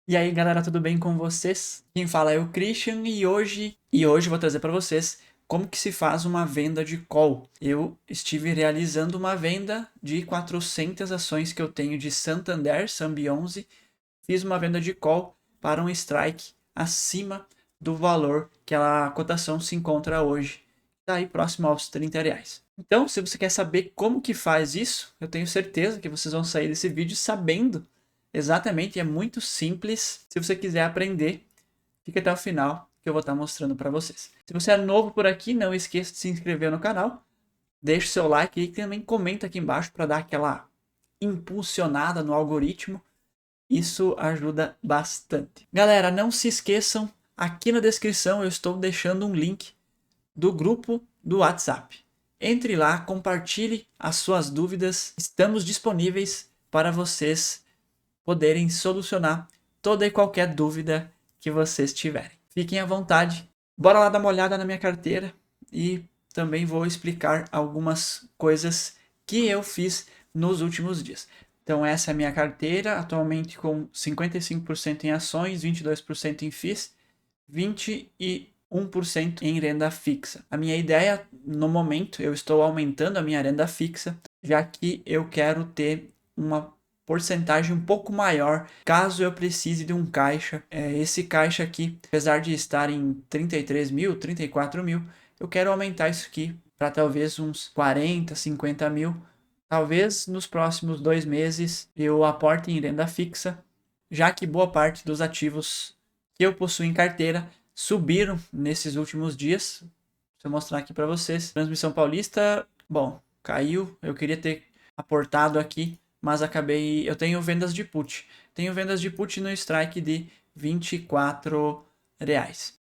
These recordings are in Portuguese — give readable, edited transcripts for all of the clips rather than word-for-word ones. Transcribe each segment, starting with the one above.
E aí, galera, tudo bem com vocês? Quem fala é o Christian e hoje eu vou trazer para vocês como que se faz uma venda de call. Eu estive realizando uma venda de 400 ações que eu tenho de Santander, Sambi 11. Fiz uma venda de call para um strike acima do valor que a cotação se encontra hoje. Está aí próximo aos R$ 30. Então, se você quer saber como que faz isso, eu tenho certeza que vocês vão sair desse vídeo sabendo exatamente, é muito simples. Se você quiser aprender, fica até o final que eu vou estar mostrando para vocês. Se você é novo por aqui, não esqueça de se inscrever no canal, deixe seu like e também comenta aqui embaixo para dar aquela impulsionada no algoritmo. Isso ajuda bastante. Galera, não se esqueçam, aqui na descrição eu estou deixando um link do grupo do WhatsApp. Entre lá, compartilhe as suas dúvidas. Estamos disponíveis para vocês poderem solucionar toda e qualquer dúvida que vocês tiverem. Fiquem à vontade. Bora lá dar uma olhada na minha carteira e também vou explicar algumas coisas que eu fiz nos últimos dias. Então essa é a minha carteira, atualmente com 55% em ações, 22% em FIIs, 21% em renda fixa. A minha ideia, no momento, eu estou aumentando a minha renda fixa, já que eu quero ter uma porcentagem um pouco maior caso eu precise de um caixa. Esse caixa aqui, apesar de estar em 33 mil, 34 mil, eu quero aumentar isso aqui para talvez uns 40, 50 mil. Talvez nos próximos 2 meses eu aporte em renda fixa, já que boa parte dos ativos que eu possuo em carteira subiram nesses últimos dias. Deixa eu mostrar aqui para vocês. Transmissão Paulista, bom, caiu. Eu queria ter aportado aqui, mas acabei. Eu tenho vendas de put. Tenho vendas de put no strike de R$ 24.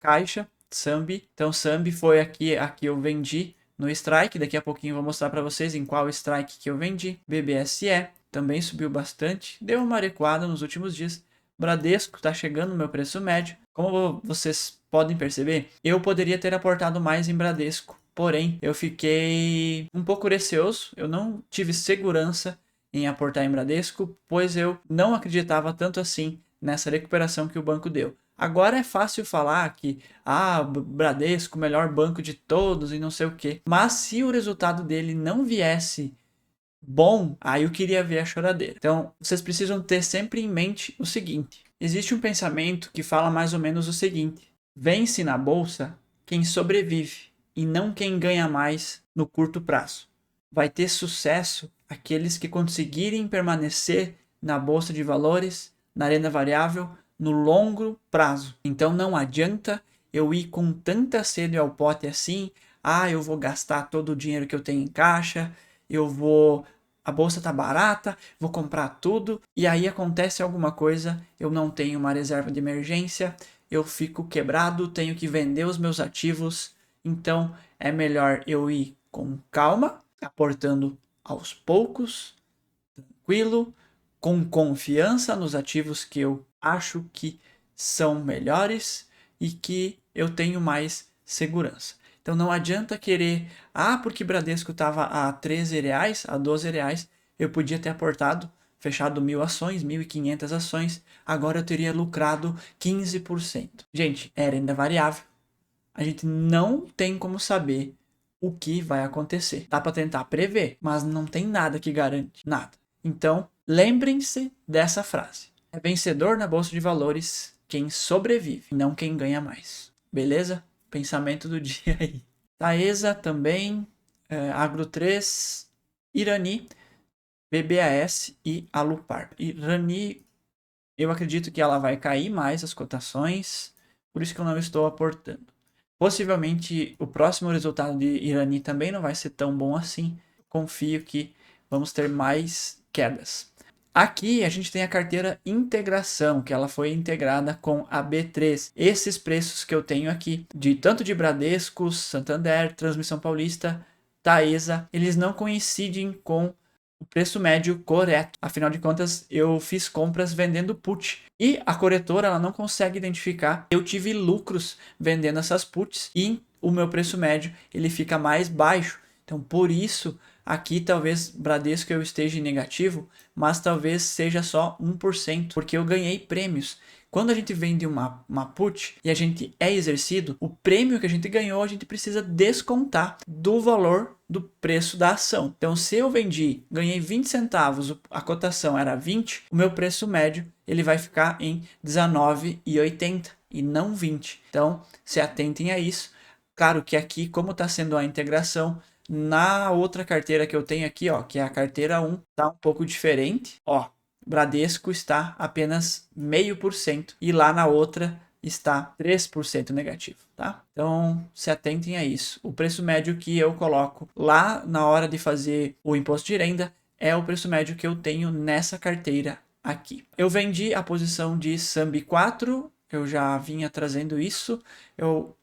Caixa, Sambi. Então, Sambi foi aqui eu vendi no strike. Daqui a pouquinho eu vou mostrar para vocês em qual strike que eu vendi. BBSE também subiu bastante. Deu uma recuada nos últimos dias. Bradesco está chegando no meu preço médio. Como vocês podem perceber, eu poderia ter aportado mais em Bradesco. Porém, eu fiquei um pouco receoso. Eu não tive segurança em aportar em Bradesco, pois eu não acreditava tanto assim nessa recuperação que o banco deu. Agora é fácil falar que, Bradesco, o melhor banco de todos e não sei o quê. Mas se o resultado dele não viesse bom, aí eu queria ver a choradeira. Então, vocês precisam ter sempre em mente o seguinte: existe um pensamento que fala mais ou menos o seguinte: vence na bolsa quem sobrevive e não quem ganha mais no curto prazo. Vai ter sucesso aqueles que conseguirem permanecer na bolsa de valores, na renda variável, no longo prazo. Então não adianta eu ir com tanta sede ao pote assim, eu vou gastar todo o dinheiro que eu tenho em caixa, a bolsa tá barata, vou comprar tudo, e aí acontece alguma coisa, eu não tenho uma reserva de emergência, eu fico quebrado, tenho que vender os meus ativos, então é melhor eu ir com calma, aportando aos poucos, tranquilo, com confiança nos ativos que eu acho que são melhores e que eu tenho mais segurança. Então não adianta querer, porque Bradesco estava a R$ 13, a R$ 12, eu podia ter aportado, fechado 1.000 ações, 1.500 ações, agora eu teria lucrado 15%. Gente, é renda variável. A gente não tem como saber o que vai acontecer. Dá para tentar prever, mas não tem nada que garante nada. Então, lembrem-se dessa frase. É vencedor na bolsa de valores quem sobrevive, não quem ganha mais. Beleza? Pensamento do dia aí. Taesa também, Agro 3, Irani, BBAS e Alupar. Irani, eu acredito que ela vai cair mais as cotações, por isso que eu não estou aportando. Possivelmente o próximo resultado de Irani também não vai ser tão bom assim. Confio que vamos ter mais quedas. Aqui a gente tem a carteira integração, que ela foi integrada com a B3. Esses preços que eu tenho aqui, de tanto de Bradesco, Santander, Transmissão Paulista, Taesa, eles não coincidem com o preço médio correto. Afinal de contas, eu fiz compras vendendo put e a corretora ela não consegue identificar. Eu tive lucros vendendo essas puts e o meu preço médio ele fica mais baixo. Então, por isso, aqui talvez Bradesco eu esteja em negativo, mas talvez seja só 1%, porque eu ganhei prêmios. quando a gente vende uma put e a gente é exercido, o prêmio que a gente ganhou, a gente precisa descontar do valor do preço da ação. Então, se eu vendi, ganhei 20 centavos, a cotação era 20, o meu preço médio ele vai ficar em R$19,80 e não 20. Então, se atentem a isso. Claro que aqui, como está sendo a integração, na outra carteira que eu tenho aqui, ó, que é a carteira 1, tá um pouco diferente. Ó, Bradesco está apenas 0,5% e lá na outra está 3% negativo, tá? Então, se atentem a isso. O preço médio que eu coloco lá na hora de fazer o imposto de renda é o preço médio que eu tenho nessa carteira aqui. Eu vendi a posição de SAMB 4, eu já vinha trazendo isso. Eu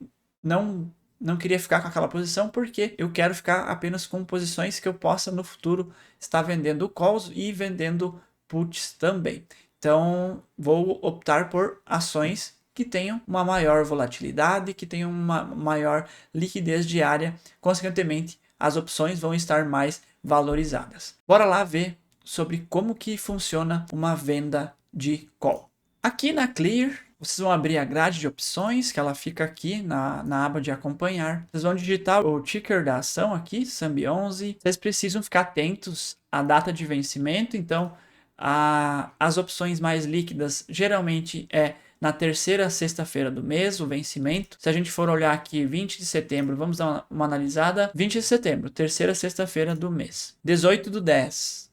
não queria ficar com aquela posição porque eu quero ficar apenas com posições que eu possa no futuro estar vendendo calls e vendendo puts também. Então, vou optar por ações que tenham uma maior volatilidade, que tenham uma maior liquidez diária. Consequentemente, as opções vão estar mais valorizadas. Bora lá ver sobre como que funciona uma venda de call. Aqui na Clear, vocês vão abrir a grade de opções, que ela fica aqui na aba de acompanhar. Vocês vão digitar o ticker da ação aqui, SAMB11. Vocês precisam ficar atentos à data de vencimento. Então, as opções mais líquidas geralmente é na terceira sexta-feira do mês, o vencimento. Se a gente for olhar aqui 20 de setembro, vamos dar uma analisada. 20 de setembro, terceira sexta-feira do mês. 18/10,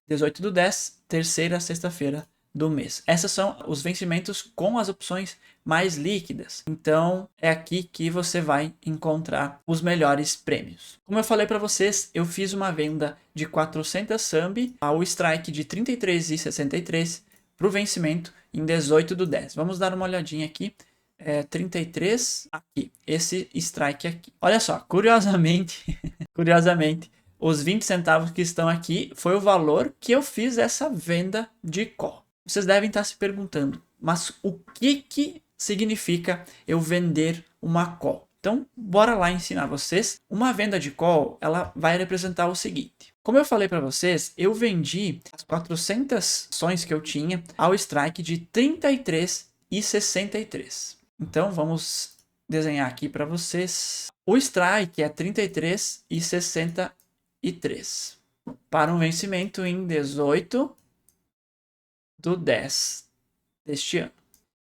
terceira sexta-feira do mês. Esses são os vencimentos com as opções mais líquidas. Então, é aqui que você vai encontrar os melhores prêmios. Como eu falei para vocês, eu fiz uma venda de 400 SAMB ao strike de 33,63 para o vencimento em 18/10. Vamos dar uma olhadinha aqui. 33 aqui, esse strike aqui. Olha só, curiosamente, os 20 centavos que estão aqui foi o valor que eu fiz essa venda de call. Vocês devem estar se perguntando, mas o que significa eu vender uma call? Então, bora lá ensinar vocês. Uma venda de call, ela vai representar o seguinte. Como eu falei para vocês, eu vendi as 400 ações que eu tinha ao strike de 33,63. Então, vamos desenhar aqui para vocês. O strike é 33,63 para um vencimento em 18/10 deste ano.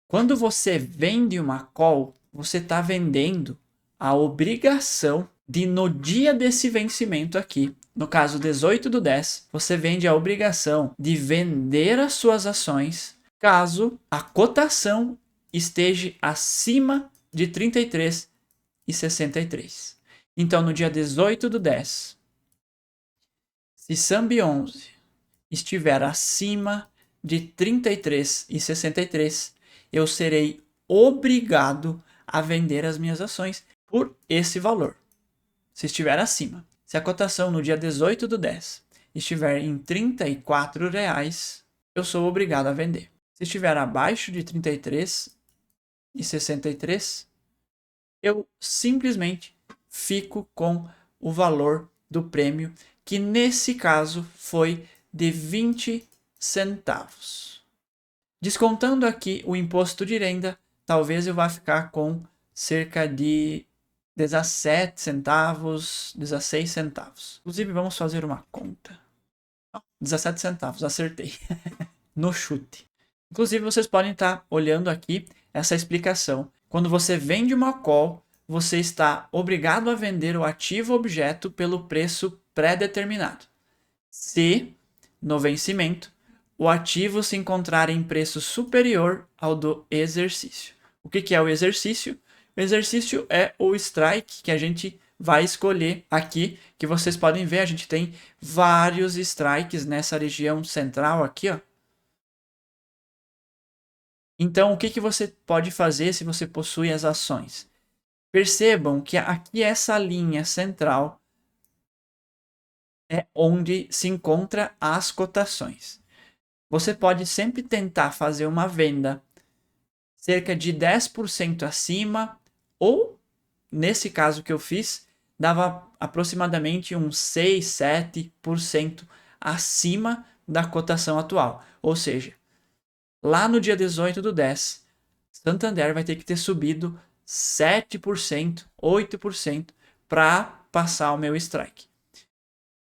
Quando você vende uma call, você está vendendo a obrigação de, no dia desse vencimento aqui, no caso 18/10, você vende a obrigação de vender as suas ações caso a cotação esteja acima de 33,63. Então, no dia 18/10, se SAMB11 estiver acima de 33,63, eu serei obrigado a vender as minhas ações por esse valor, se estiver acima. Se a cotação no dia 18/10 estiver em R$34, eu sou obrigado a vender. Se estiver abaixo de 33,63, eu simplesmente fico com o valor do prêmio, que nesse caso foi de 20 centavos. Descontando aqui o imposto de renda, talvez eu vá ficar com cerca de 17 centavos, 16 centavos. Inclusive, vamos fazer uma conta. 17 centavos, acertei. No chute. Inclusive, vocês podem estar olhando aqui essa explicação. Quando você vende uma call, você está obrigado a vender o ativo objeto pelo preço pré-determinado. Se, no vencimento, o ativo se encontrar em preço superior ao do exercício. O que é o exercício? O exercício é o strike que a gente vai escolher aqui, que vocês podem ver, a gente tem vários strikes nessa região central aqui, ó. Então, o que você pode fazer se você possui as ações? Percebam que aqui essa linha central é onde se encontra as cotações. Você pode sempre tentar fazer uma venda cerca de 10% acima, ou, nesse caso que eu fiz, dava aproximadamente uns 6, 7% acima da cotação atual. Ou seja, lá no dia 18/10, Santander vai ter que ter subido 7%, 8% para passar o meu strike.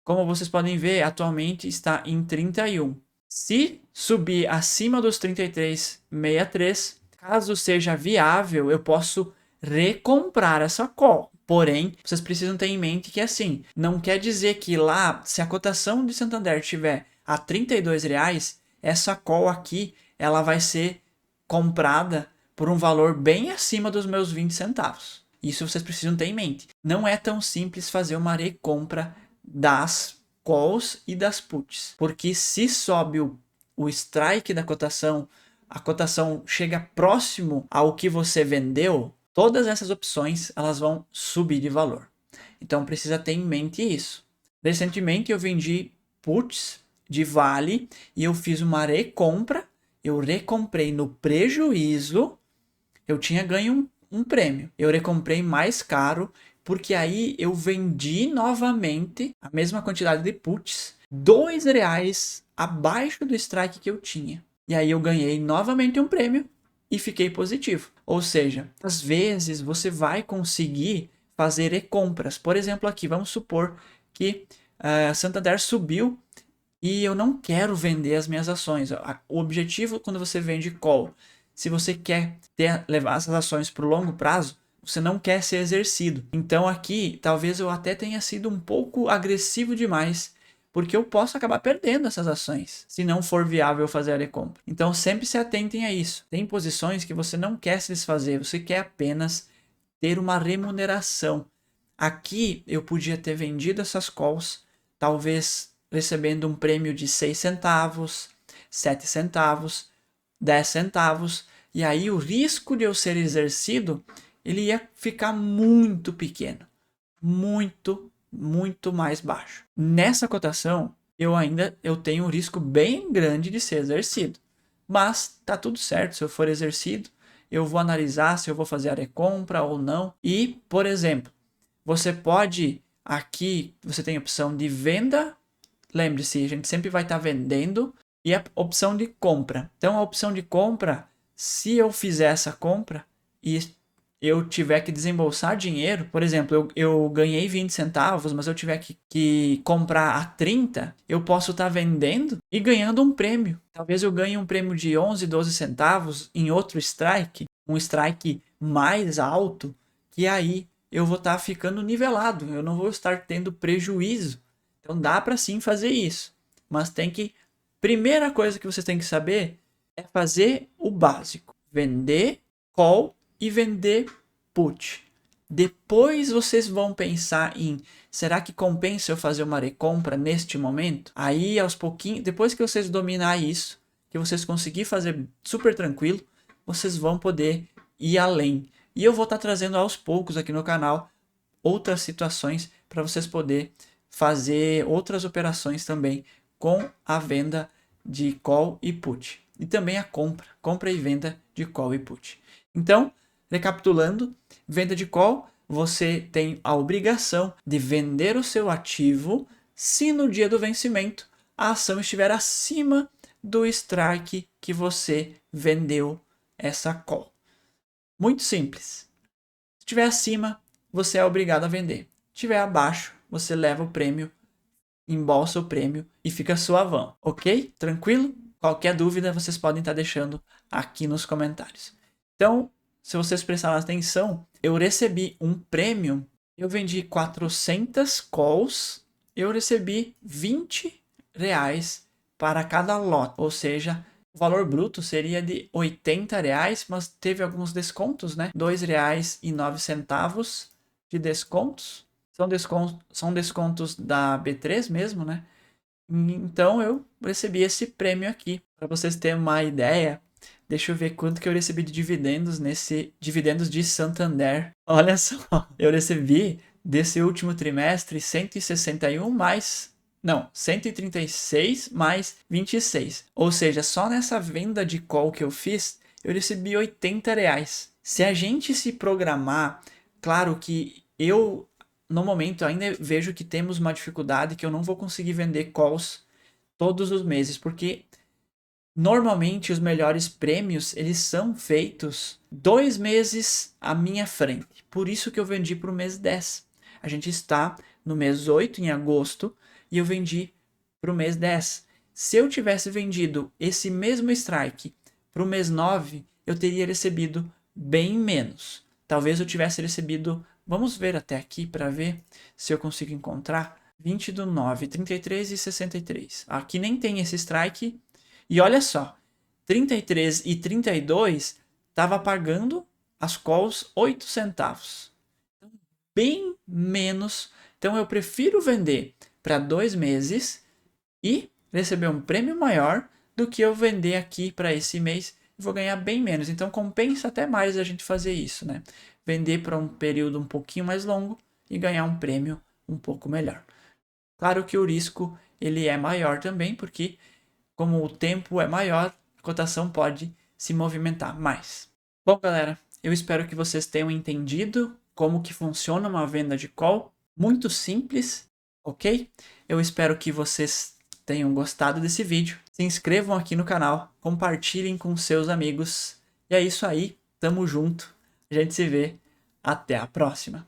Como vocês podem ver, atualmente está em 31. Se subir acima dos 33,63, caso seja viável, eu posso recomprar essa call. Porém, vocês precisam ter em mente que assim, não quer dizer que lá, se a cotação de Santander estiver a R$ 32, essa call aqui, ela vai ser comprada por um valor bem acima dos meus 20 centavos. Isso vocês precisam ter em mente. Não é tão simples fazer uma recompra das calls e das puts, porque se sobe o strike da cotação, a cotação chega próximo ao que você vendeu, todas essas opções elas vão subir de valor. Então precisa ter em mente isso. Recentemente eu vendi puts de Vale e eu fiz uma recompra. Eu recomprei no prejuízo. Eu tinha ganho um prêmio. Eu recomprei mais caro porque aí eu vendi novamente a mesma quantidade de puts, R$ 2 abaixo do strike que eu tinha. E aí eu ganhei novamente um prêmio e fiquei positivo. Ou seja, às vezes você vai conseguir fazer recompras. Por exemplo, aqui, vamos supor que a Santander subiu e eu não quero vender as minhas ações. O objetivo quando você vende call, se você quer levar essas ações para o longo prazo, você não quer ser exercido. Então aqui, talvez eu até tenha sido um pouco agressivo demais, porque eu posso acabar perdendo essas ações, se não for viável fazer a recompra. Então sempre se atentem a isso. Tem posições que você não quer se desfazer, você quer apenas ter uma remuneração. Aqui eu podia ter vendido essas calls, talvez recebendo um prêmio de 6 centavos, 7 centavos, 10 centavos, e aí o risco de eu ser exercido, ele ia ficar muito pequeno, muito mais baixo. Nessa cotação, eu tenho um risco bem grande de ser exercido, mas tá tudo certo. Se eu for exercido, eu vou analisar se eu vou fazer a recompra ou não. E, por exemplo, você pode aqui, você tem a opção de venda. Lembre-se, a gente sempre vai estar vendendo, e a opção de compra. Então, a opção de compra, se eu fizer essa compra e eu tiver que desembolsar dinheiro, por exemplo, eu ganhei 20 centavos, mas eu tiver que comprar a 30, eu posso estar vendendo e ganhando um prêmio. Talvez eu ganhe um prêmio de 11, 12 centavos em outro strike, um strike mais alto, que aí eu vou estar ficando nivelado, eu não vou estar tendo prejuízo. Então dá para sim fazer isso, mas primeira coisa que você tem que saber é fazer o básico: vender call e vender put. Depois vocês vão pensar em, será que compensa eu fazer uma recompra neste momento? Aí aos pouquinhos, depois que vocês dominar isso, que vocês conseguir fazer super tranquilo, vocês vão poder ir além. E eu vou estar trazendo aos poucos aqui no canal outras situações para vocês poderem fazer outras operações também com a venda de call e put. E também a compra e venda de call e put. Então, recapitulando, venda de call, você tem a obrigação de vender o seu ativo se no dia do vencimento a ação estiver acima do strike que você vendeu essa call. Muito simples. Se estiver acima, você é obrigado a vender. Se estiver abaixo, você leva o prêmio, embolsa o prêmio e fica suavão, ok? Tranquilo? Qualquer dúvida vocês podem estar deixando aqui nos comentários. Então, se vocês prestarem atenção, eu recebi um prêmio, eu vendi 400 calls, eu recebi R$ 20 para cada lote, ou seja, o valor bruto seria de R$ 80, mas teve alguns descontos, né? R$ 2,09 de descontos. São descontos da B3 mesmo, né? Então eu recebi esse prêmio aqui. Para vocês terem uma ideia, deixa eu ver quanto que eu recebi de dividendos nesse dividendos de Santander. Olha só, eu recebi desse último trimestre 161 mais... Não, 136 mais 26. Ou seja, só nessa venda de call que eu fiz, eu recebi R$ 80. Se a gente se programar, claro que eu, no momento, ainda vejo que temos uma dificuldade que eu não vou conseguir vender calls todos os meses, porque Normalmente os melhores prêmios, eles são feitos 2 meses à minha frente. Por isso que eu vendi para o mês 10. A gente está no mês 8, em agosto, e eu vendi para o mês 10. Se eu tivesse vendido esse mesmo strike para o mês 9, eu teria recebido bem menos. Talvez eu tivesse recebido, vamos ver até aqui para ver se eu consigo encontrar, 20 do 9, 33 e 63. Aqui nem tem esse strike. E olha só, 33 e 32 estava pagando as calls 8 centavos. Bem menos. Então eu prefiro vender para 2 meses e receber um prêmio maior do que eu vender aqui para esse mês e vou ganhar bem menos. Então compensa até mais a gente fazer isso, né? Vender para um período um pouquinho mais longo e ganhar um prêmio um pouco melhor. Claro que o risco ele é maior também, porque como o tempo é maior, a cotação pode se movimentar mais. Bom, galera, eu espero que vocês tenham entendido como que funciona uma venda de call. Muito simples, ok? Eu espero que vocês tenham gostado desse vídeo. Se inscrevam aqui no canal, compartilhem com seus amigos. E é isso aí, tamo junto. A gente se vê. Até a próxima.